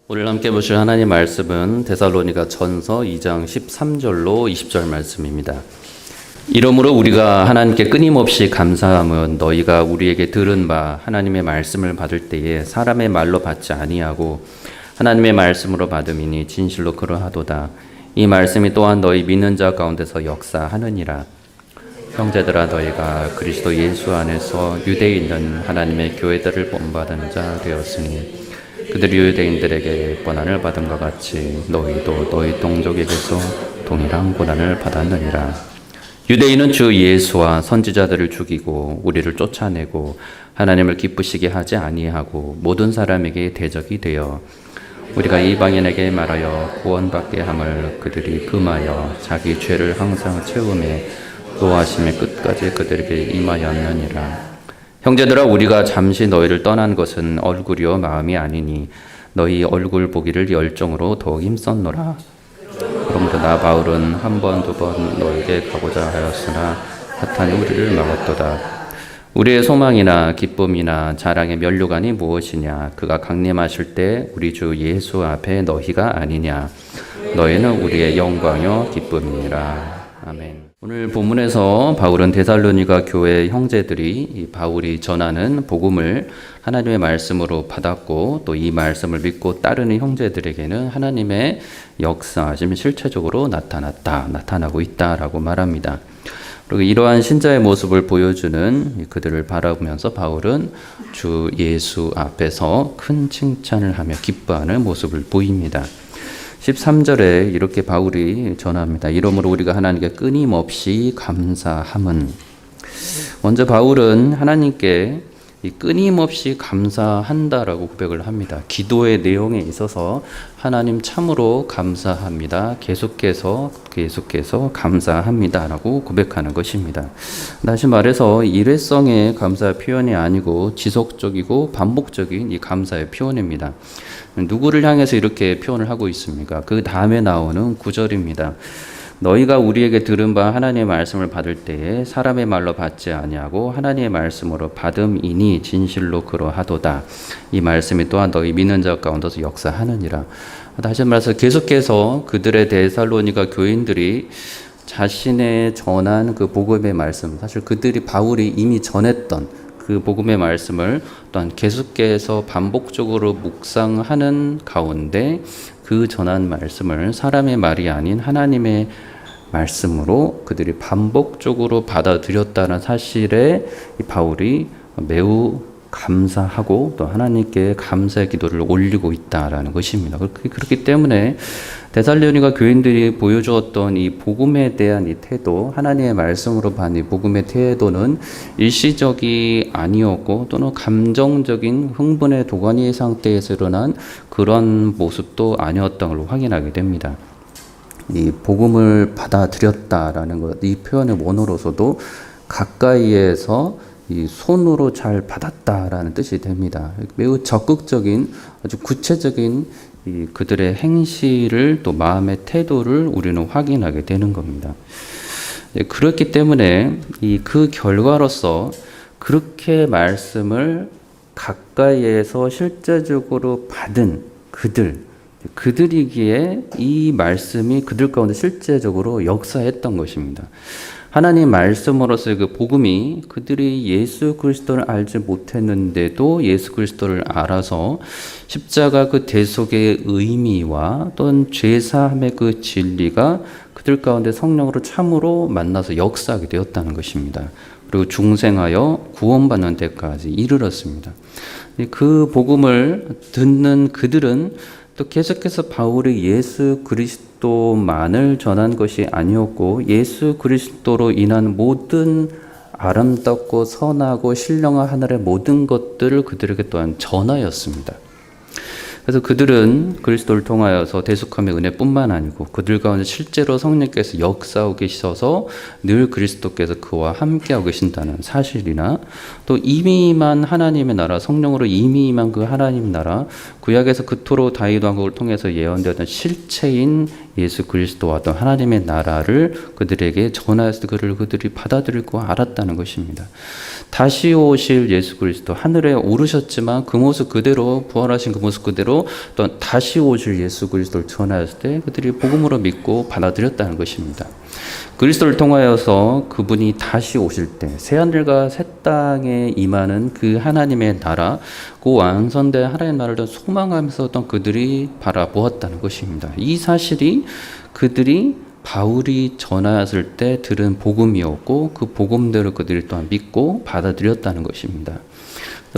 오늘 함께 보실 하나님 말씀은 데살로니가 전서 2장 13절로 20절 말씀입니다. 이러므로 우리가 하나님께 끊임없이 감사함은 너희가 우리에게 들은 바 하나님의 말씀을 받을 때에 사람의 말로 받지 아니하고 하나님의 말씀으로 받음이니 진실로 그러하도다. 이 말씀이 또한 너희 믿는 자 가운데서 역사하느니라. 형제들아, 너희가 그리스도 예수 안에서 유대에 있는 하나님의 교회들을 본받은 자 되었으니 그들이 유대인들에게 고난을 받은 것 같이 너희도 너희 동족에게서 동일한 고난을 받았느니라. 유대인은 주 예수와 선지자들을 죽이고 우리를 쫓아내고 하나님을 기쁘시게 하지 아니하고 모든 사람에게 대적이 되어 우리가 이방인에게 말하여 구원받게 함을 그들이 금하여 자기 죄를 항상 채우매 노하심의 끝까지 그들에게 임하였느니라. 형제들아, 우리가 잠시 너희를 떠난 것은 얼굴이요 마음이 아니니 너희 얼굴 보기를 열정으로 더욱 힘썼노라. 그러므로 나 바울은 한 번, 두 번 너에게 가고자 하였으나 사탄이 우리를 막았도다. 우리의 소망이나 기쁨이나 자랑의 면류관이 무엇이냐? 그가 강림하실 때 우리 주 예수 앞에 너희가 아니냐? 너희는 우리의 영광이요 기쁨이니라. 아멘. 오늘 본문에서 바울은 데살로니가 교회 형제들이 바울이 전하는 복음을 하나님의 말씀으로 받았고 또 이 말씀을 믿고 따르는 형제들에게는 하나님의 역사하심이 실체적으로 나타나고 있다라고 말합니다. 그리고 이러한 신자의 모습을 보여주는 그들을 바라보면서 바울은 주 예수 앞에서 큰 칭찬을 하며 기뻐하는 모습을 보입니다. 13절에 이렇게 바울이 전합니다. 이러므로 우리가 하나님께 끊임없이 감사함은, 먼저 바울은 하나님께 끊임없이 감사한다라고 고백을 합니다. 기도의 내용에 있어서 하나님 참으로 감사합니다. 계속해서 감사합니다라고 고백하는 것입니다. 다시 말해서 일회성의 감사 표현이 아니고 지속적이고 반복적인 이 감사의 표현입니다. 누구를 향해서 이렇게 표현을 하고 있습니까? 그 다음에 나오는 구절입니다. 너희가 우리에게 들은 바 하나님의 말씀을 받을 때에 사람의 말로 받지 아니하고 하나님의 말씀으로 받음이니 진실로 그러하도다. 이 말씀이 또한 너희 믿는 자 가운데서 역사하느니라. 다시 말해서 계속해서 그들의 데살로니가 교인들이 자신의 전한 그 복음의 말씀, 사실 그들이 바울이 이미 전했던 그 복음의 말씀을 또한 계속해서 반복적으로 묵상하는 가운데 그 전한 말씀을 사람의 말이 아닌 하나님의 말씀으로 그들이 반복적으로 받아들였다는 사실에 바울이 매우 감사하고 또 하나님께 감사의 기도를 올리고 있다라는 것입니다. 그렇기 때문에 데살로니가 교인들이 보여주었던 이 복음에 대한 이 태도, 하나님의 말씀으로 받은 이 복음의 태도는 일시적이 아니었고 또는 감정적인 흥분의 도가니 상태에서 일어난 그런 모습도 아니었던 걸 확인하게 됩니다. 이 복음을 받아들였다라는 것, 이 표현의 원어로서도 가까이에서 이 손으로 잘 받았다라는 뜻이 됩니다. 매우 적극적인 아주 구체적인 이 그들의 행실을 또 마음의 태도를 우리는 확인하게 되는 겁니다. 그렇기 때문에 그 결과로서 그렇게 말씀을 가까이에서 실제적으로 받은 그들이기에 이 말씀이 그들 가운데 실제적으로 역사했던 것입니다. 하나님 말씀으로서의 그 복음이 그들이 예수 그리스도를 알지 못했는데도 예수 그리스도를 알아서 십자가 그 대속의 의미와 또는 죄사함의 그 진리가 그들 가운데 성령으로 참으로 만나서 역사하게 되었다는 것입니다. 그리고 중생하여 구원받는 데까지 이르렀습니다. 그 복음을 듣는 그들은 또 계속해서 바울이 예수 그리스도만을 전한 것이 아니었고 예수 그리스도로 인한 모든 아름답고 선하고 신령한 하늘의 모든 것들을 그들에게 또한 전하였습니다. 그래서 그들은 그리스도를 통하여서 대속함의 은혜뿐만 아니고 그들 가운데 실제로 성령께서 역사하고 계셔서 늘 그리스도께서 그와 함께하고 계신다는 사실이나 또 이미 임한 하나님의 나라, 성령으로 이미 임한 그 하나님 나라, 구약에서 그토록 다윗 왕국을 통해서 예언되었던 실체인 예수 그리스도와 또 하나님의 나라를 그들에게 전하여서 그들이 받아들이고 알았다는 것입니다. 다시 오실 예수 그리스도, 하늘에 오르셨지만 그 모습 그대로, 부활하신 그 모습 그대로 또 다시 오실 예수 그리스도를 전하였을 때 그들이 복음으로 믿고 받아들였다는 것입니다. 그리스도를 통하여서 그분이 다시 오실 때 새하늘과 새 땅에 임하는 그 하나님의 나라, 그 완성된 하나님의 나라를 소망하면서 어떤 그들이 바라보았다는 것입니다. 이 사실이 그들이 바울이 전하였을 때 들은 복음이었고 그 복음대로 그들이 또한 믿고 받아들였다는 것입니다.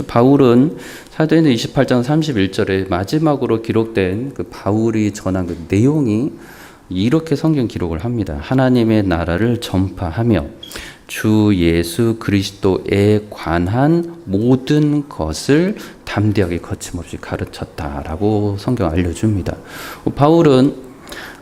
바울은 사도행전 28장 31절에 마지막으로 기록된 그 바울이 전한 그 내용이 이렇게 성경 기록을 합니다. 하나님의 나라를 전파하며 주 예수 그리스도에 관한 모든 것을 담대하게 거침없이 가르쳤다라고 성경 알려줍니다. 바울은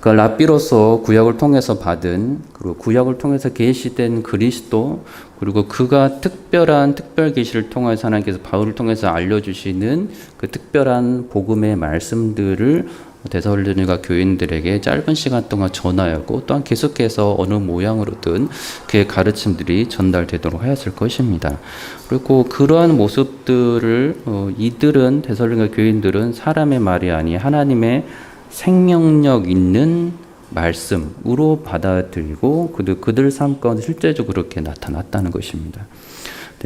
그 랍비로서 구약을 통해서 받은, 그리고 구약을 통해서 계시된 그리스도, 그리고 그가 특별 계시를 통해서 하나님께서 바울을 통해서 알려주시는 그 특별한 복음의 말씀들을 데살로니가 교인들에게 짧은 시간 동안 전하였고, 또한 계속해서 어느 모양으로든 그의 가르침들이 전달되도록 하였을 것입니다. 그리고 그러한 모습들을 이들은, 데살로니가 교인들은 사람의 말이 아니 하나님의 생명력 있는 말씀으로 받아들이고 그들 삶 가운데 실제적으로 그렇게 나타났다는 것입니다.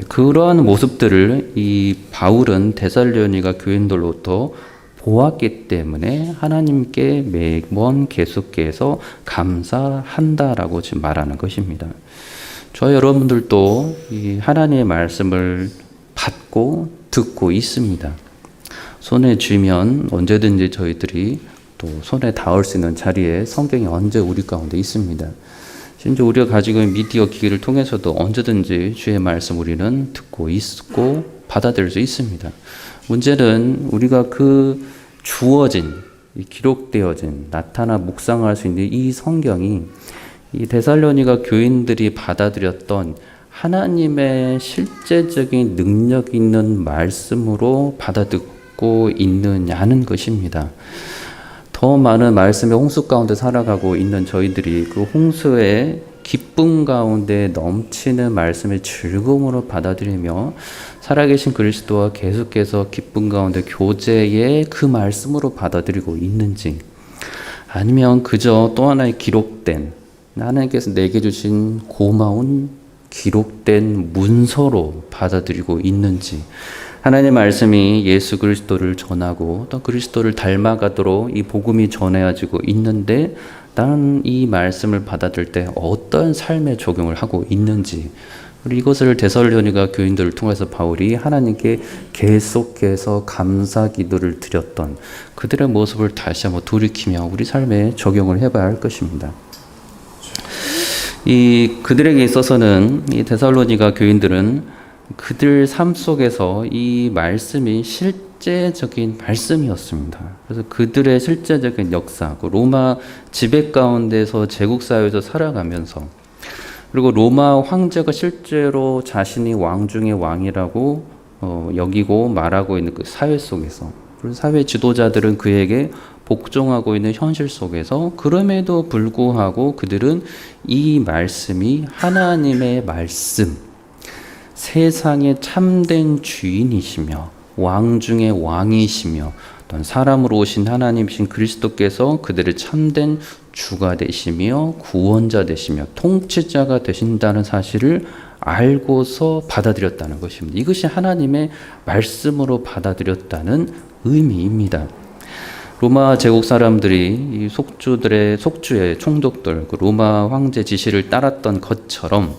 그러한 모습들을 이 바울은 데살로니가 교인들로부터 보았기 때문에 하나님께 매번 계속해서 감사한다라고 지금 말하는 것입니다. 저 여러분들도 이 하나님의 말씀을 받고 듣고 있습니다. 손에 쥐면 언제든지 저희들이 또 손에 닿을 수 있는 자리에 성경이 언제 우리 가운데 있습니다. 심지어 우리가 가지고 있는 미디어 기기를 통해서도 언제든지 주의 말씀 우리는 듣고 있고 받아들일 수 있습니다. 문제는 우리가 그 주어진, 기록되어진, 나타나 묵상할 수 있는 이 성경이 이 데살로니가 교인들이 받아들였던 하나님의 실제적인 능력 있는 말씀으로 받아듣고 있느냐는 것입니다. 더 많은 말씀의 홍수 가운데 살아가고 있는 저희들이 그 홍수의 기쁨 가운데 넘치는 말씀의 즐거움으로 받아들이며 살아계신 그리스도와 계속해서 기쁨 가운데 교제의 그 말씀으로 받아들이고 있는지, 아니면 그저 또 하나의 기록된, 하나님께서 내게 주신 고마운 기록된 문서로 받아들이고 있는지, 하나님의 말씀이 예수 그리스도를 전하고 또 그리스도를 닮아가도록 이 복음이 전해지고 있는데 나는 이 말씀을 받아들일 때 어떤 삶의 적용을 하고 있는지, 그리고 이것을 데살로니가 교인들을 통해서 바울이 하나님께 계속해서 감사 기도를 드렸던 그들의 모습을 다시 한번 돌이키며 우리 삶에 적용을 해봐야 할 것입니다. 이 그들에게 있어서는 이 데살로니가 교인들은 그들 삶 속에서 이 말씀이 실제적인 말씀이었습니다. 그래서 그들의 실제적인 역사, 그 로마 지배 가운데서 제국 사회에서 살아가면서, 그리고 로마 황제가 실제로 자신이 왕 중의 왕이라고 여기고 말하고 있는 그 사회 속에서, 그리고 사회 지도자들은 그에게 복종하고 있는 현실 속에서, 그럼에도 불구하고 그들은 이 말씀이 하나님의 말씀, 세상의 참된 주인이시며 왕 중의 왕이시며 어떤 사람으로 오신 하나님이신 그리스도께서 그들의 참된 주가 되시며 구원자 되시며 통치자가 되신다는 사실을 알고서 받아들였다는 것입니다. 이것이 하나님의 말씀으로 받아들였다는 의미입니다. 로마 제국 사람들이 이 속주의 총독들, 그 로마 황제 지시를 따랐던 것처럼,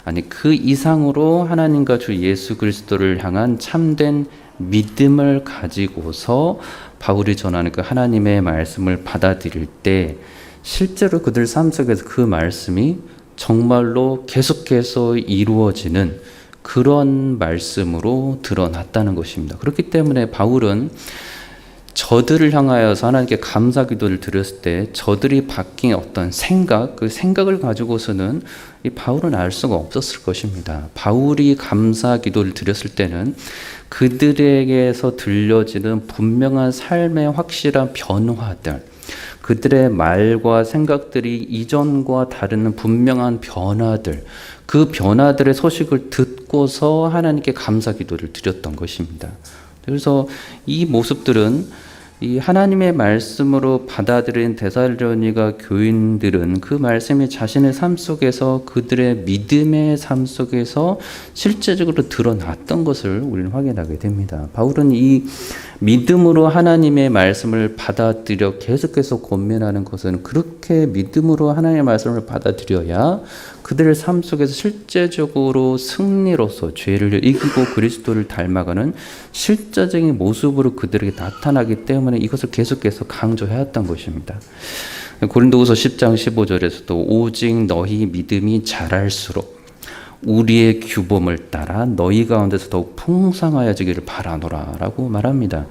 아니 그 이상으로 하나님과 주 예수 그리스도를 향한 참된 믿음을 가지고서 바울이 전하는 그 하나님의 말씀을 받아들일 때 실제로 그들 삶 속에서 그 말씀이 정말로 계속해서 이루어지는 그런 말씀으로 드러났다는 것입니다. 그렇기 때문에 바울은 저들을 향하여서 하나님께 감사 기도를 드렸을 때 저들이 바뀐 어떤 생각, 그 생각을 가지고서는 이 바울은 알 수가 없었을 것입니다. 바울이 감사 기도를 드렸을 때는 그들에게서 들려지는 분명한 삶의 확실한 변화들, 그들의 말과 생각들이 이전과 다른 분명한 변화들, 그 변화들의 소식을 듣고서 하나님께 감사 기도를 드렸던 것입니다. 그래서 이 모습들은 이 하나님의 말씀으로 받아들인 데살로니가 교인들은 그 말씀이 자신의 삶 속에서 그들의 믿음의 삶 속에서 실제적으로 드러났던 것을 우리는 확인하게 됩니다. 바울은 이 믿음으로 하나님의 말씀을 받아들여 계속해서 권면하는 것은 그렇게 믿음으로 하나님의 말씀을 받아들여야 그들의 삶 속에서 실제적으로 승리로서 죄를 이기고 그리스도를 닮아가는 실제적인 모습으로 그들에게 나타나기 때문에 이것을 계속해서 강조해왔던 것입니다. 고린도후서 10장 15절에서도 오직 너희 믿음이 자랄수록 우리의 규범을 따라 너희 가운데서 더욱 풍성하여지기를 바라노라 라고 말합니다.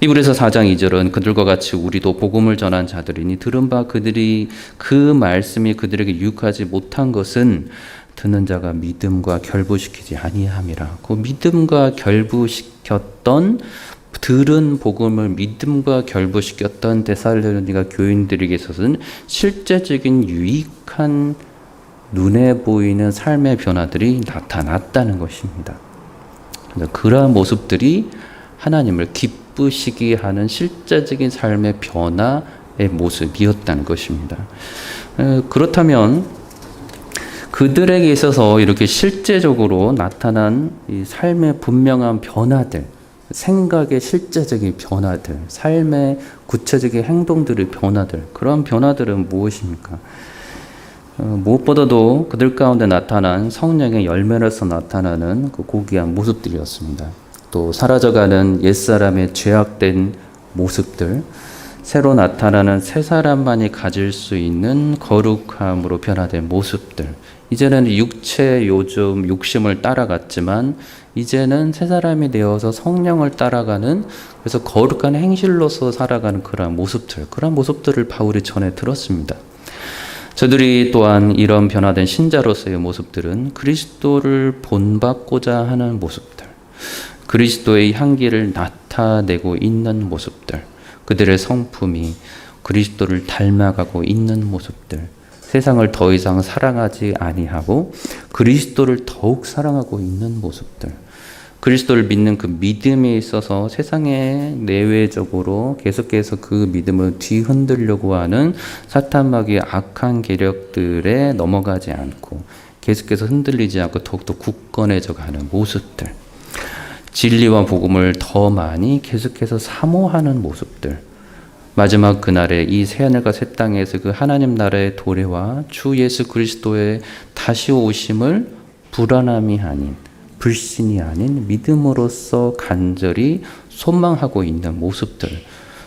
히브리서 4장 2절은 그들과 같이 우리도 복음을 전한 자들이니 들은 바 그들이 그 말씀이 그들에게 유익하지 못한 것은 듣는 자가 믿음과 결부시키지 아니함이라. 그 믿음과 결부시켰던 들은 복음을 믿음과 결부시켰던 데살로니가 교인들에게 있어서는 실제적인 유익한 눈에 보이는 삶의 변화들이 나타났다는 것입니다. 그러한 모습들이 하나님을 기쁘시게 하는 실제적인 삶의 변화의 모습이었다는 것입니다. 그렇다면 그들에게 있어서 이렇게 실제적으로 나타난 이 삶의 분명한 변화들, 생각의 실제적인 변화들, 삶의 구체적인 행동들의 변화들, 그런 변화들은 무엇입니까? 무엇보다도 그들 가운데 나타난 성령의 열매로서 나타나는 그 고귀한 모습들이었습니다. 또 사라져가는 옛사람의 죄악된 모습들, 새로 나타나는 새 사람만이 가질 수 있는 거룩함으로 변화된 모습들, 이제는 육체 요즘 욕심을 따라갔지만 이제는 새 사람이 되어서 성령을 따라가는, 그래서 거룩한 행실로서 살아가는 그러한 모습들, 그런 모습들을 바울이 전해 들었습니다. 저들이 또한 이런 변화된 신자로서의 모습들은 그리스도를 본받고자 하는 모습들, 그리스도의 향기를 나타내고 있는 모습들, 그들의 성품이 그리스도를 닮아가고 있는 모습들, 세상을 더 이상 사랑하지 아니하고 그리스도를 더욱 사랑하고 있는 모습들, 그리스도를 믿는 그 믿음에 있어서 세상에 내외적으로 계속해서 그 믿음을 뒤흔들려고 하는 사탄마귀의 악한 계력들에 넘어가지 않고 계속해서 흔들리지 않고 더욱더 굳건해져 가는 모습들, 진리와 복음을 더 많이 계속해서 사모하는 모습들, 마지막 그날에 이 새하늘과 새 땅에서 그 하나님 나라의 도래와 주 예수 그리스도의 다시 오심을 불안함이 아닌, 불신이 아닌 믿음으로써 간절히 소망하고 있는 모습들,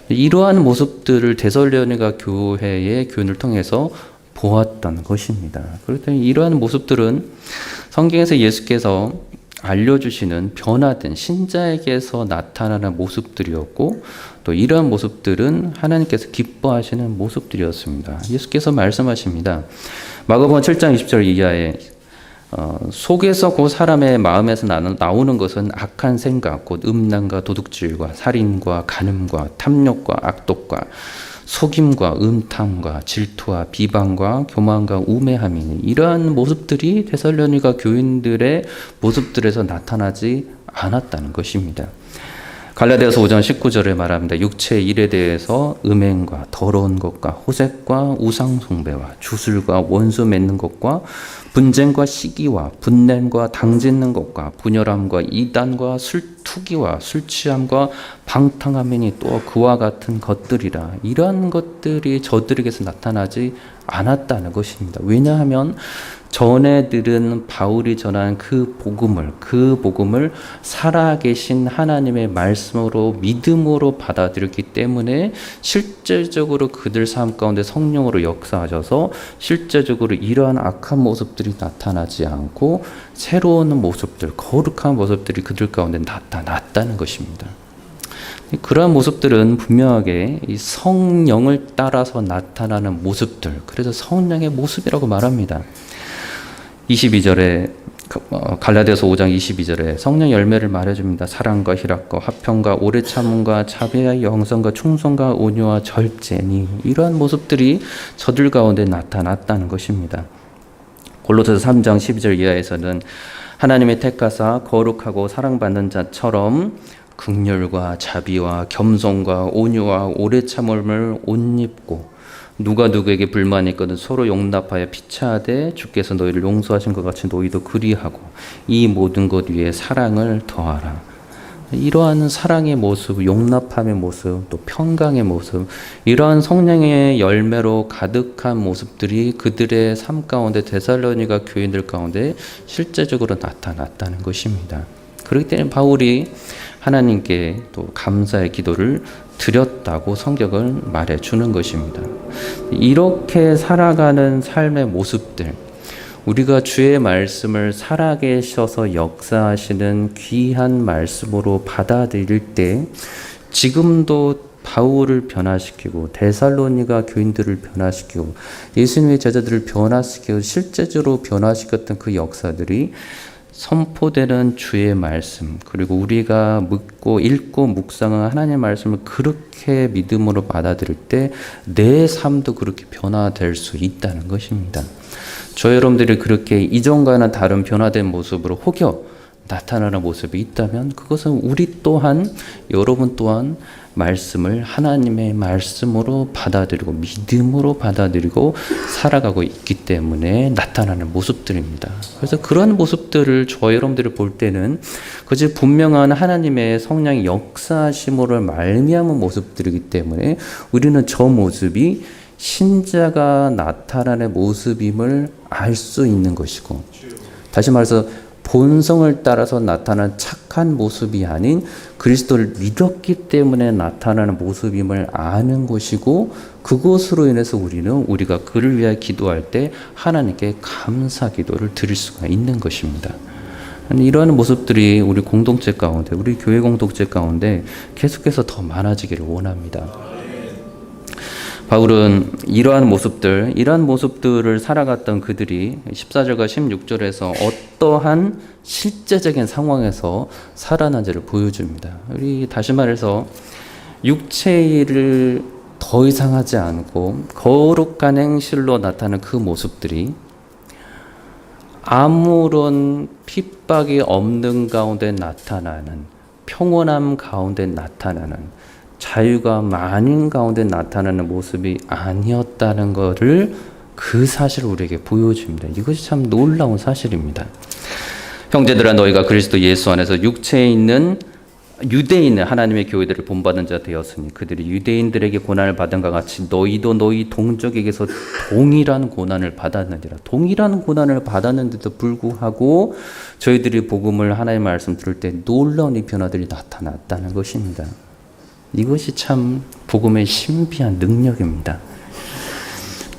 이러한 모습들을 데살로니가 교회의 교훈을 통해서 보았던 것입니다. 그렇다면 이러한 모습들은 성경에서 예수께서 알려주시는 변화된 신자에게서 나타나는 모습들이었고, 또 이러한 모습들은 하나님께서 기뻐하시는 모습들이었습니다. 예수께서 말씀하십니다. 마가복음 7장 20절 이하에 속에서 그 사람의 마음에서 나오는 것은 악한 생각, 곧 음란과 도둑질과 살인과 간음과 탐욕과 악독과 속임과 음탕과 질투와 비방과 교만과 우매함이니, 이러한 모습들이 데살로니가 교인들의 모습들에서 나타나지 않았다는 것입니다. 갈라디아서 5장 19절에 말합니다. 육체의 일에 대해서 음행과 더러운 것과 호색과 우상 숭배와 주술과 원수 맺는 것과 분쟁과 시기와 분냄과 당짓는 것과 분열함과 이단과 술투기와 술취함과 방탕함이니 또 그와 같은 것들이라. 이러한 것들이 저들에게서 나타나지 않았다는 것입니다. 왜냐하면 전에 들은 바울이 전한 그 복음을 살아계신 하나님의 말씀으로 믿음으로 받아들였기 때문에 실제적으로 그들 삶 가운데 성령으로 역사하셔서 실제적으로 이러한 악한 모습들이 나타나지 않고 새로운 모습들, 거룩한 모습들이 그들 가운데 나타났다는 것입니다. 그러한 모습들은 분명하게 이 성령을 따라서 나타나는 모습들, 그래서 성령의 모습이라고 말합니다. 22절에 갈라디아서 5장 22절에 성령 열매를 말해줍니다. 사랑과 희락과 화평과 오래 참음과 자비와 영성과 충성과 온유와 절제니, 이러한 모습들이 저들 가운데 나타났다는 것입니다. 골로새서 3장 12절 이하에서는 하나님의 택하사 거룩하고 사랑받는 자처럼 긍휼과 자비와 겸손과 온유와 오래 참음을 옷 입고, 누가 누구에게 불만이 있거든 서로 용납하여 피차하되 주께서 너희를 용서하신 것 같이 너희도 그리하고 이 모든 것 위에 사랑을 더하라. 이러한 사랑의 모습, 용납함의 모습, 또 평강의 모습, 이러한 성령의 열매로 가득한 모습들이 그들의 삶 가운데, 데살로니가 교인들 가운데 실제적으로 나타났다는 것입니다. 그렇기 때문에 바울이 하나님께 또 감사의 기도를 드렸다고 성경을 말해주는 것입니다. 이렇게 살아가는 삶의 모습들, 우리가 주의 말씀을 살아계셔서 역사하시는 귀한 말씀으로 받아들일 때, 지금도 바울을 변화시키고 데살로니가 교인들을 변화시키고 예수님의 제자들을 변화시키고 실제적으로 변화시켰던 그 역사들이 선포되는 주의 말씀, 그리고 우리가 묻고 읽고 묵상한 하나님의 말씀을 그렇게 믿음으로 받아들일 때 내 삶도 그렇게 변화될 수 있다는 것입니다. 저 여러분들이 그렇게 이전과는 다른 변화된 모습으로 혹여 나타나는 모습이 있다면, 그것은 우리 또한, 여러분 또한 말씀을 하나님의 말씀으로 받아들이고 믿음으로 받아들이고 살아가고 있기 때문에 나타나는 모습들입니다. 그래서 그런 모습들을 저 여러분들이 볼 때는 그것이 분명한 하나님의 성령의 역사하심으로 말미암은 모습들이기 때문에 우리는 저 모습이 신자가 나타나는 모습임을 알 수 있는 것이고, 다시 말해서 본성을 따라서 나타나는 착한 모습이 아닌 그리스도를 믿었기 때문에 나타나는 모습임을 아는 것이고, 그것으로 인해서 우리가 그를 위하여 기도할 때 하나님께 감사 기도를 드릴 수가 있는 것입니다. 이러한 모습들이 우리 공동체 가운데, 우리 교회 공동체 가운데 계속해서 더 많아지기를 원합니다. 바울은 이러한 모습들을 살아갔던 그들이 14절과 16절에서 어떠한 실제적인 상황에서 살아난지를 보여줍니다. 우리 다시 말해서 육체의 일을 더 이상 하지 않고 거룩한 행실로 나타나는 그 모습들이 아무런 핍박이 없는 가운데 나타나는, 평온함 가운데 나타나는, 자유가 많은 가운데 나타나는 모습이 아니었다는 것을, 그 사실을 우리에게 보여줍니다. 이것이 참 놀라운 사실입니다. 형제들아, 너희가 그리스도 예수 안에서 육체에 있는 유대인은 하나님의 교회들을 본받은 자 되었으니 그들이 유대인들에게 고난을 받은 것 같이 너희도 너희 동족에게서 동일한 고난을 받았느니라. 동일한 고난을 받았는데도 불구하고 저희들이 복음을, 하나님의 말씀 들을 때 놀라운 이 변화들이 나타났다는 것입니다. 이것이 참 복음의 신비한 능력입니다.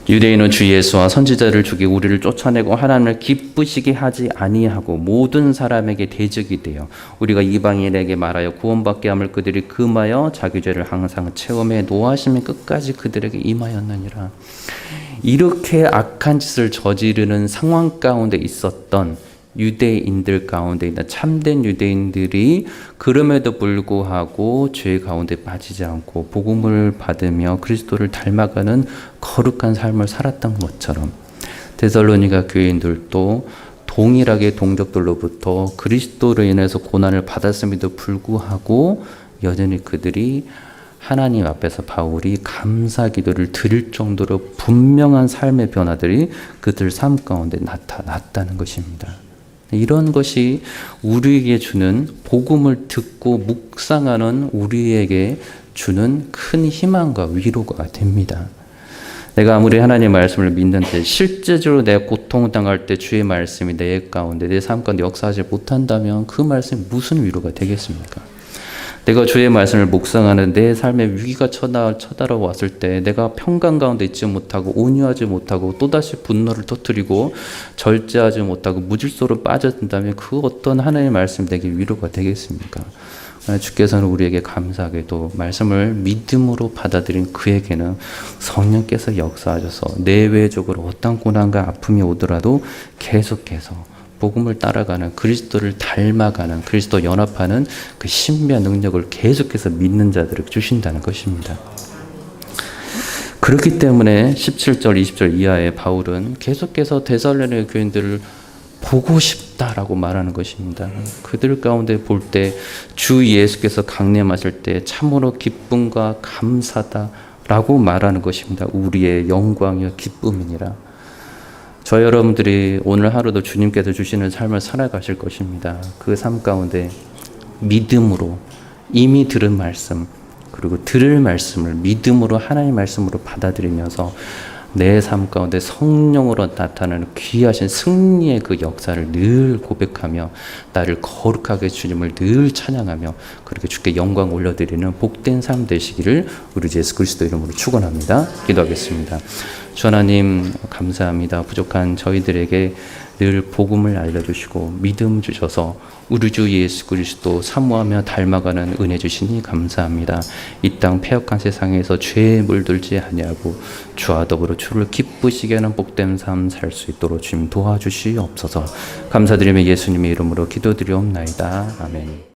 유대인은 주 예수와 선지자를 죽이고 우리를 쫓아내고 하나님을 기쁘시게 하지 아니하고 모든 사람에게 대적이 되어 우리가 이방인에게 말하여 구원받게 함을 그들이 금하여 자기 죄를 항상 체험해 노하심이 끝까지 그들에게 임하였느니라. 이렇게 악한 짓을 저지르는 상황 가운데 있었던 유대인들 가운데 있는 참된 유대인들이 그럼에도 불구하고 죄 가운데 빠지지 않고 복음을 받으며 그리스도를 닮아가는 거룩한 삶을 살았던 것처럼 데살로니가 교인들도 동일하게 동족들로부터 그리스도로 인해서 고난을 받았음에도 불구하고 여전히 그들이 하나님 앞에서 바울이 감사 기도를 드릴 정도로 분명한 삶의 변화들이 그들 삶 가운데 나타났다는 것입니다. 이런 것이 우리에게 주는, 복음을 듣고 묵상하는 우리에게 주는 큰 희망과 위로가 됩니다. 내가 아무리 하나님의 말씀을 믿는데 실제적으로 내가 고통당할 때 주의 말씀이 내 가운데, 내 삶 가운데 역사하지 못한다면 그 말씀이 무슨 위로가 되겠습니까? 내가 주의 말씀을 묵상하는 내 삶의 위기가 쳐다왔을 때 내가 평강 가운데 있지 못하고 온유하지 못하고 또다시 분노를 터뜨리고 절제하지 못하고 무질서로 빠져든다면 그 어떤 하나님의 말씀이 내게 위로가 되겠습니까? 주께서는 우리에게 감사하게도 말씀을 믿음으로 받아들인 그에게는 성령께서 역사하셔서 내외적으로 어떤 고난과 아픔이 오더라도 계속해서 복음을 따라가는, 그리스도를 닮아가는, 그리스도 연합하는 그 신비한 능력을 계속해서 믿는 자들을 주신다는 것입니다. 그렇기 때문에 17절, 20절 이하의 바울은 계속해서 데살로니가 교인들을 보고 싶다라고 말하는 것입니다. 그들 가운데 볼 때 주 예수께서 강림하실 때 참으로 기쁨과 감사다라고 말하는 것입니다. 우리의 영광이요 기쁨이니라. 저 여러분들이 오늘 하루도 주님께서 주시는 삶을 살아가실 것입니다. 그 삶 가운데 믿음으로 이미 들은 말씀, 그리고 들을 말씀을 믿음으로 하나님의 말씀으로 받아들이면서 내 삶 가운데 성령으로 나타나는 귀하신 승리의 그 역사를 늘 고백하며 나를 거룩하게 주님을 늘 찬양하며 그렇게 주께 영광 올려드리는 복된 삶 되시기를 우리 예수 그리스도 이름으로 축원합니다. 기도하겠습니다. 주 하나님 감사합니다. 부족한 저희들에게 늘 복음을 알려주시고 믿음 주셔서 우리 주 예수 그리스도 사모하며 닮아가는 은혜 주시니 감사합니다. 이 땅 패역한 세상에서 죄에 물들지 아니하고 주와 더불어 주를 기쁘시게 하는 복된 삶 살 수 있도록 주님 도와주시옵소서. 감사드리며 예수님의 이름으로 기도드리옵나이다. 아멘.